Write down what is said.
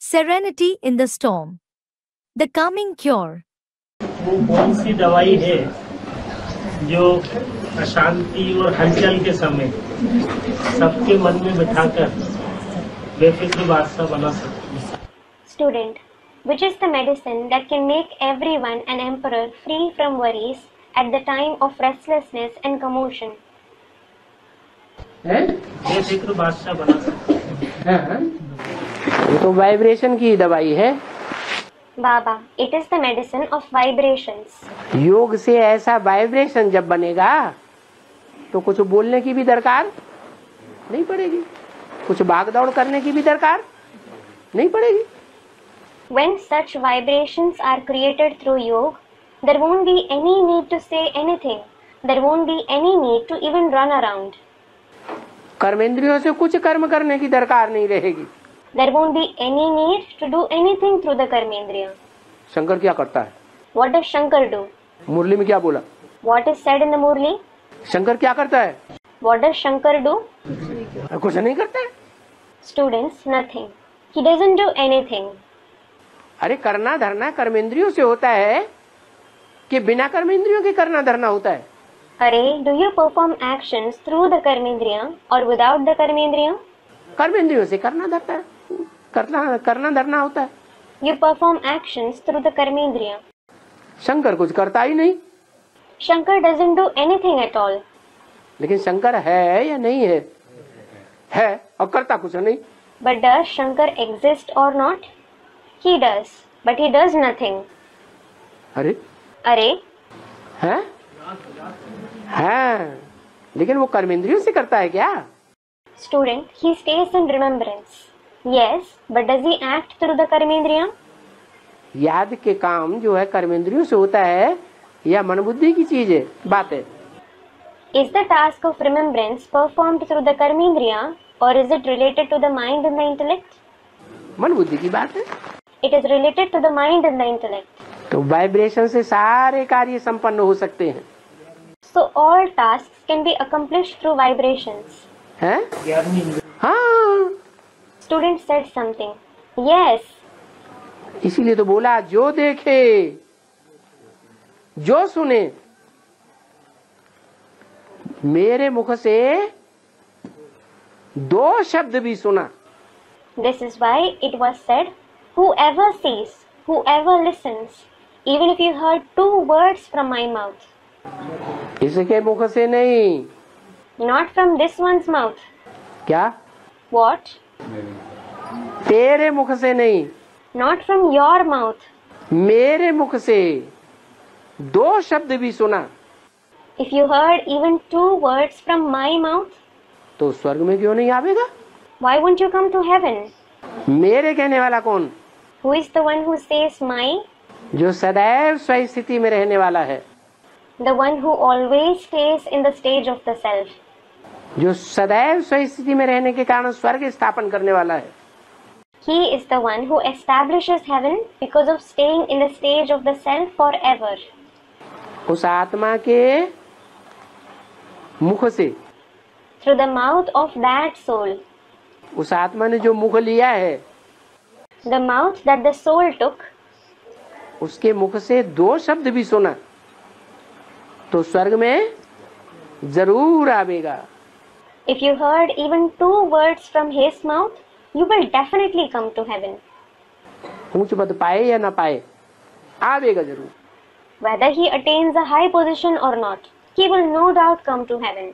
serenity in the storm. The calming cure. वो कौन सी दवाई है जो अशांति और हलचल के समय सबके मन में बिठाकर बेफिक्र बादशाह बना सकती है? Student, which is the medicine that can make everyone an emperor free from worries at the time of restlessness and commotion? बेफिक्र बादशाह बना सकती है। ये तो वाइब्रेशन की दवाई है। Baba, it is the medicine of vibrations. योग से ऐसा वाइब्रेशन जब बनेगा तो कुछ बोलने की भी दरकार नहीं पड़ेगी, कुछ भागदौड़ करने की भी दरकार नहीं पड़ेगी। When such vibrations are created through yoga, there won't be any need to say anything. There won't be any need to even run around. कर्मेंद्रियों से कुछ कर्म करने की दरकार नहीं रहेगी। There won't be any need to do anything through the karmendriya. Shankar क्या करता है? What does Shankar do? मुरली में क्या बोला? What is said in the Murli? Shankar क्या करता है? What does Shankar do? कुछ नहीं करता है। Students, nothing. He doesn't do anything. अरे करना धरना कर्मेंद्रियों से होता है कि बिना कर्मेंद्रियों के करना धरना होता है? अरे, do you perform actions through the karmendriya or without the karmendriya? कर्मेंद्रियों से करना धरता है, करना धरना होता है। You perform actions through the karmendriya. Shankar कुछ करता ही नहीं। Shankar doesn't do anything at all. लेकिन शंकर है या नहीं है? है और करता कुछ नहीं। But does Shankar exist or not? He does, but he does nothing. अरे अरे, है लेकिन वो कर्मेंद्रियों से करता है क्या? Student, he stays in remembrance. Yes, but does he act through the karmendriya? याद के काम जो है कर्मेंद्रियों से होता है या मन बुद्धि की चीज है? बात है। Is the task of remembrance performed through the karmendriya or is it related to the mind and the intellect? मन बुद्धि की बात है। It is related to the mind and the intellect. तो वाइब्रेशन से सारे कार्य संपन्न हो सकते हैं। So all tasks can be accomplished through vibrations. हैं? हाँ। Student said something. Yes. इसीलिए तो बोला जो देखे जो सुने मेरे मुख से दो शब्द भी सुना। This is why it was said, whoever sees, whoever listens, even if you heard 2 words from my mouth. इसके मुख से नहीं। Not from this one's mouth. क्या? What? तेरे मुख से नहीं। Not from your mouth. मेरे मुख से 2 शब्द भी सुना। If you heard even 2 words from my mouth, तो स्वर्ग में क्यों नहीं आवेगा? why won't you come to heaven? मेरे कहने वाला कौन? Who is the one who says my? जो सदैव स्व स्थिति में रहने वाला है। The one who always stays in the stage of the self. जो सदैव स्व स्थिति में रहने के कारण स्वर्ग स्थापन करने वाला है। He is the one who establishes heaven because of staying in the stage of the self forever. उस आत्मा के मुख से, Through the mouth of that soul. उस आत्मा ने जो मुख लिया है, The mouth that the soul took, उसके मुख से 2 शब्द भी सुना तो स्वर्ग में जरूर आवेगा। if you heard even 2 words from his mouth, you will definitely come to heaven. ऊंच पद पाए या ना पाए, आवेगा जरूर। Whether he attains a high position or not, he will no doubt come to heaven.